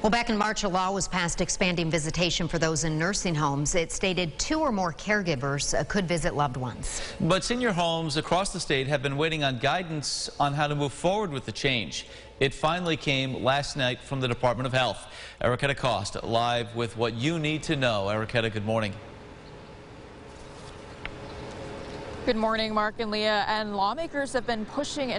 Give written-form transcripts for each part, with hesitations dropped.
Well, back in March, a law was passed expanding visitation for those in nursing homes. It stated 2 or more caregivers could visit loved ones. But senior homes across the state have been waiting on guidance on how to move forward with the change. It finally came last night from the Department of Health. Erica DeCoste live with what you need to know. Erica, good morning. Good morning, Mark and Leah. And lawmakers have been pushing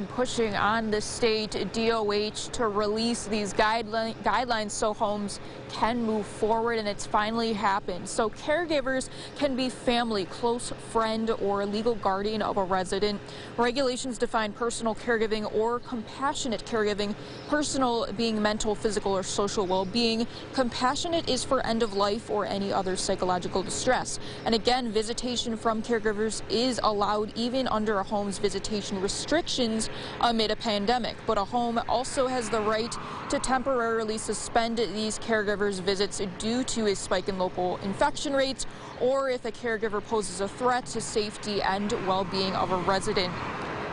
on the state DOH to release these guidelines so homes can move forward, and it's finally happened. So caregivers can be family, close friend, or legal guardian of a resident. Regulations define personal caregiving or compassionate caregiving, personal being mental, physical, or social well-being. Compassionate is for end of life or any other psychological distress. And again, visitation from caregivers is allowed even under a home's visitation restrictions amid a pandemic. But a home also has the right to temporarily suspend these caregivers' visits due to a spike in local infection rates, or if a caregiver poses a threat to safety and well-being of a resident.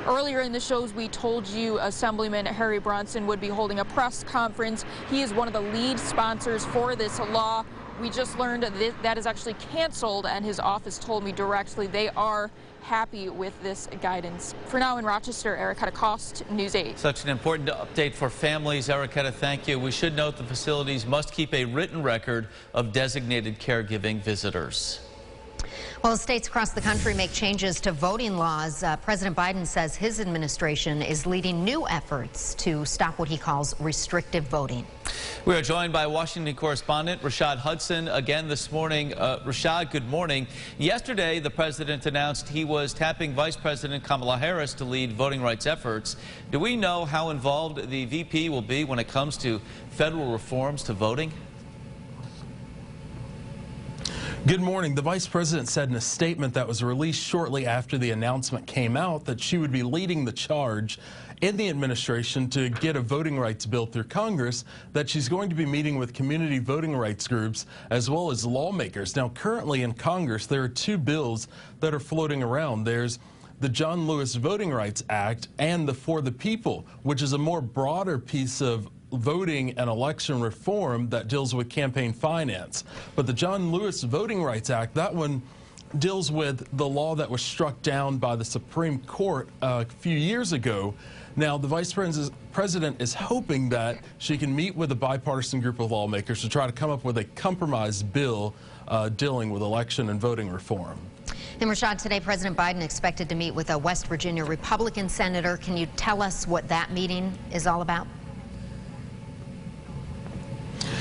Earlier in the shows, we told you Assemblyman Harry Bronson would be holding a press conference. He is one of the lead sponsors for this law. We just learned that is actually canceled, and his office told me directly they are happy with this guidance. For now in Rochester, Erica DeCoste, News 8. Such an important update for families. Erica, thank you. We should note the facilities must keep a written record of designated caregiving visitors. Well, as states across the country make changes to voting laws, President Biden says his administration is leading new efforts to stop what he calls restrictive voting. We are joined by Washington correspondent Rashad Hudson again this morning. Rashad, good morning. Yesterday, the president announced he was tapping Vice President Kamala Harris to lead voting rights efforts. Do we know how involved the VP will be when it comes to federal reforms to voting? Good morning. The vice president said in a statement that was released shortly after the announcement came out that she would be leading the charge in the administration to get a voting rights bill through Congress, that she's going to be meeting with community voting rights groups as well as lawmakers. Now, currently in Congress, there are 2 bills that are floating around. There's the John Lewis Voting Rights Act and the For the People, which is a more broader piece of voting and election reform that deals with campaign finance. But the John Lewis Voting Rights Act, that one deals with the law that was struck down by the Supreme Court a few years ago. Now, the vice president is hoping that she can meet with a bipartisan group of lawmakers to try to come up with a compromise bill dealing with election and voting reform. And Rashad, today President Biden expected to meet with a West Virginia Republican senator. Can you tell us what that meeting is all about?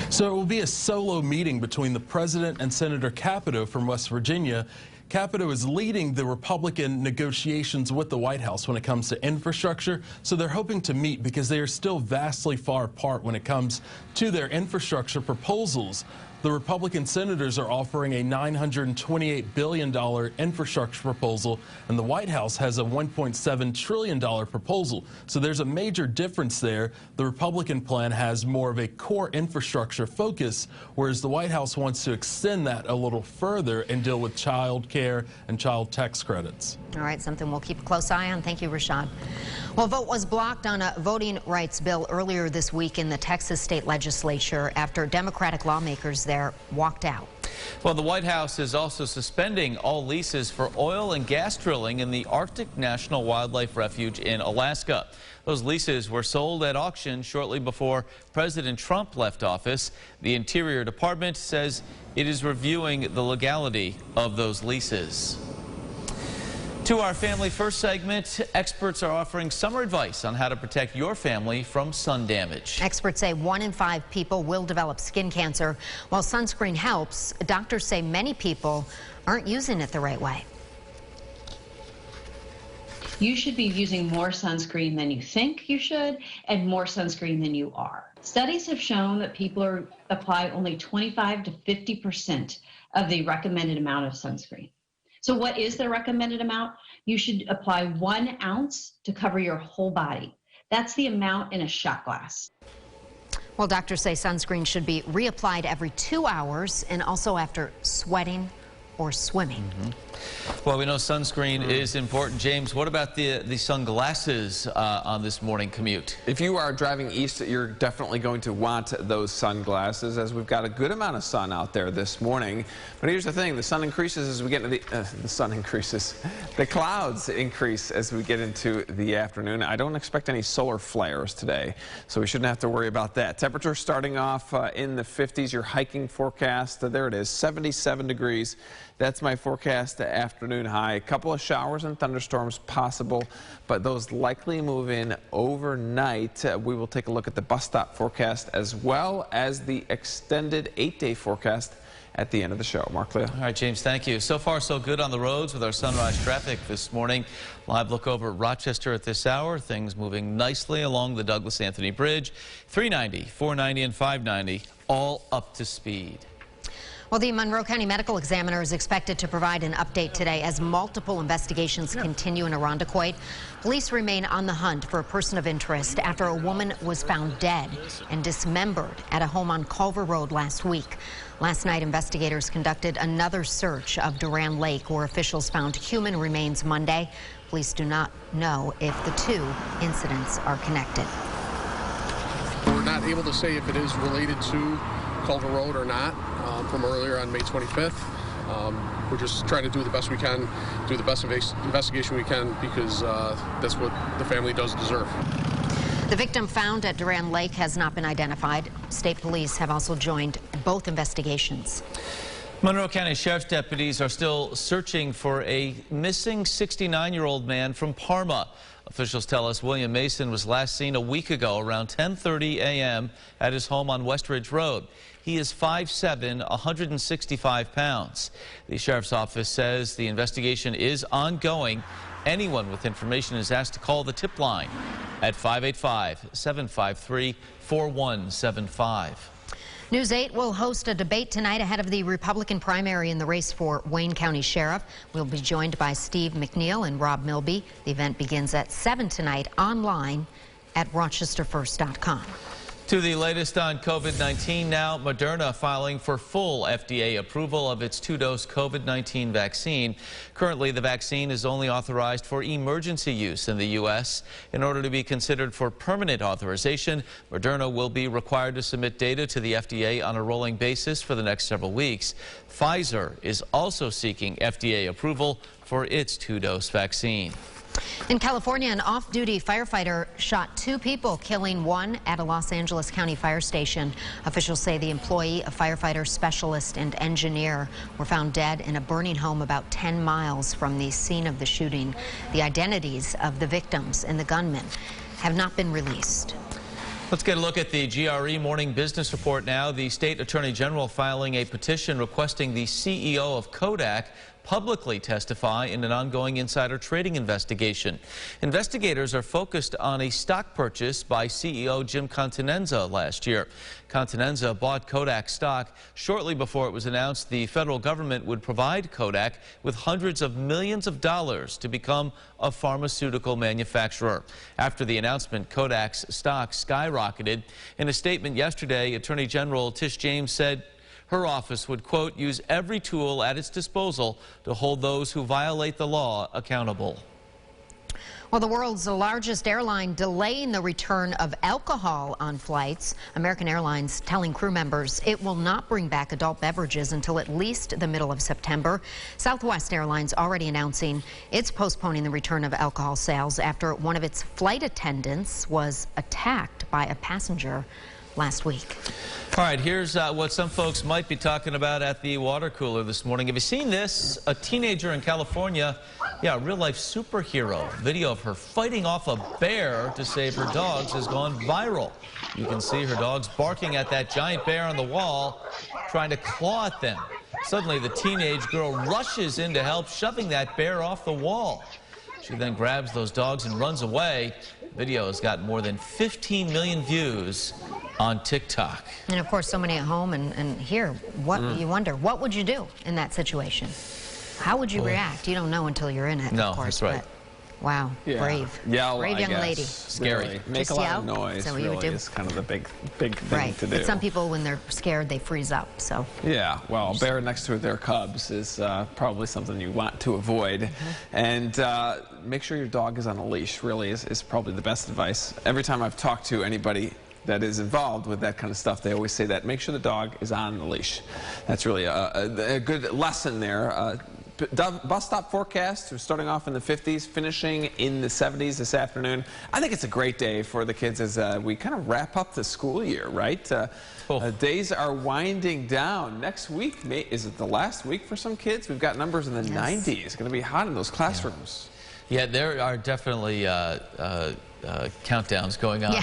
So it will be a solo meeting between the president and Senator Capito from West Virginia. Capito is leading the Republican negotiations with the White House when it comes to infrastructure. So they're hoping to meet because they are still vastly far apart when it comes to their infrastructure proposals. The Republican senators are offering a $928 billion infrastructure proposal, and the White House has a $1.7 trillion proposal. So there's a major difference there. The Republican plan has more of a core infrastructure focus, whereas the White House wants to extend that a little further and deal with child care and child tax credits. All right, something we'll keep a close eye on. Thank you, Rashad. Well, a vote was blocked on a voting rights bill earlier this week in the Texas state legislature after Democratic lawmakers there walked out. Well, the White House is also suspending all leases for oil and gas drilling in the Arctic National Wildlife Refuge in Alaska. Those leases were sold at auction shortly before President Trump left office. The Interior Department says it is reviewing the legality of those leases. To our Family First segment, experts are offering summer advice on how to protect your family from sun damage. Experts say 1 in 5 people will develop skin cancer. While sunscreen helps, doctors say many people aren't using it the right way. You should be using more sunscreen than you think you should and more sunscreen than you are. Studies have shown that people apply only 25 to 50% of the recommended amount of sunscreen. So what is the recommended amount? You should apply 1 ounce to cover your whole body. That's the amount in a shot glass. Well, doctors say sunscreen should be reapplied every 2 hours and also after sweating or swimming. Well, we know sunscreen is important. James, what about the sunglasses on this morning commute? If you are driving east, you're definitely going to want those sunglasses, as we've got a good amount of sun out there this morning. But here's the thing, the sun increases as we get into the clouds increase as we get into the afternoon. I don't expect any solar flares today, so we shouldn't have to worry about that. Temperature starting off in the 50s. Your hiking forecast, there it is, 77 degrees. That's my forecast afternoon high. A couple of showers and thunderstorms possible, but those likely move in overnight. We will take a look at the bus stop forecast as well as the extended 8-day forecast at the end of the show. Mark, Leah. All right, James, thank you. So far, so good on the roads with our sunrise traffic this morning. Live look over at Rochester at this hour. Things moving nicely along the Douglas-Anthony Bridge. 390, 490, and 590, all up to speed. Well, the Monroe County Medical Examiner is expected to provide an update today as multiple investigations continue in Irondequoit. Police remain on the hunt for a person of interest after a woman was found dead and dismembered at a home on Culver Road last week. Last night, investigators conducted another search of Duran Lake, where officials found human remains Monday. Police do not know if the two incidents are connected. We're not able to say if it is related to Culver Road or not from earlier on May 25th. We're just trying to do the best we can, do the best investigation we can, because that's what the family does deserve. The victim found at Duran Lake has not been identified. State police have also joined both investigations. Monroe County Sheriff's deputies are still searching for a missing 69-year-old man from Parma. Officials tell us William Mason was last seen a week ago around 10:30 a.m. at his home on West Ridge Road. He is 5'7", 165 pounds. The sheriff's office says the investigation is ongoing. Anyone with information is asked to call the tip line at 585-753-4175. News 8 will host a debate tonight ahead of the Republican primary in the race for Wayne County Sheriff. We'll be joined by Steve McNeil and Rob Milby. The event begins at 7 tonight online at rochesterfirst.com. To the latest on COVID-19 now, Moderna filing for full FDA approval of its 2-dose COVID-19 vaccine. Currently, the vaccine is only authorized for emergency use in the U.S. In order to be considered for permanent authorization, Moderna will be required to submit data to the FDA on a rolling basis for the next several weeks. Pfizer is also seeking FDA approval for its 2-dose vaccine. In California, an off-duty firefighter shot 2 people, killing 1 at a Los Angeles County fire station. Officials say the employee, a firefighter specialist and engineer, were found dead in a burning home about 10 miles from the scene of the shooting. The identities of the victims and the gunman have not been released. Let's get a look at the GRE Morning Business Report now. The state attorney general filing a petition requesting the CEO of Kodak publicly testify in an ongoing insider trading investigation. Investigators are focused on a stock purchase by CEO Jim Continenza last year. Continenza bought Kodak stock shortly before it was announced the federal government would provide Kodak with hundreds of millions of dollars to become a pharmaceutical manufacturer. After the announcement, Kodak's stock skyrocketed. In a statement yesterday, Attorney General Tish James said her office would, quote, use every tool at its disposal to hold those who violate the law accountable. Well, the world's largest airline delaying the return of alcohol on flights. American Airlines telling crew members it will not bring back adult beverages until at least the middle of September. Southwest Airlines already announcing it's postponing the return of alcohol sales after one of its flight attendants was attacked by a passenger last week. All right, here's what some folks might be talking about at the water cooler this morning. Have you seen this? A teenager in California, a real-life superhero. Video of her fighting off a bear to save her dogs has gone viral. You can see her dogs barking at that giant bear on the wall, trying to claw at them. Suddenly, the teenage girl rushes in to help, shoving that bear off the wall. She then grabs those dogs and runs away. The video has got more than 15 million views on TikTok. And of course, so many at home and here, what you wonder, what would you do in that situation? How would you react? You don't know until you're in it, No, of course. that's right. Wow, Yeah. brave. Yell, brave I young guess. lady. Scary. Really. Make Just a lot yell? of noise. Is that what you would really do? is kind of the big thing Right. to do. But some people, when they're scared, they freeze up. So. Yeah, well, a bear next to their cubs is probably something you want to avoid. And make sure your dog is on a leash, really, is probably the best advice. Every time I've talked to anybody that is involved with that kind of stuff, they always say that. Make sure the dog is on the leash. That's really a good lesson there. Bus stop forecast, we're starting off in the 50s, finishing in the 70s this afternoon. I think it's a great day for the kids as we kind of wrap up the school year, right? Days are winding down. Next week, is it the last week for some kids? We've got numbers in the 90s. It's going to be hot in those classrooms. Yeah, there are definitely countdowns going on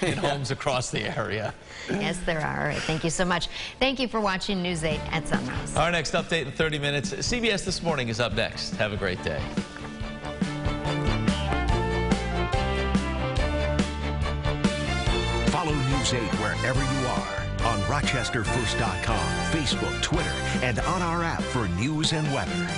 in homes across the area. Yes, there are. All right, thank you so much. Thank you for watching News 8 at Sunrise. Our next update in 30 minutes. CBS This Morning is up next. Have a great day. Follow News 8 wherever you are on RochesterFirst.com, Facebook, Twitter, and on our app for news and weather.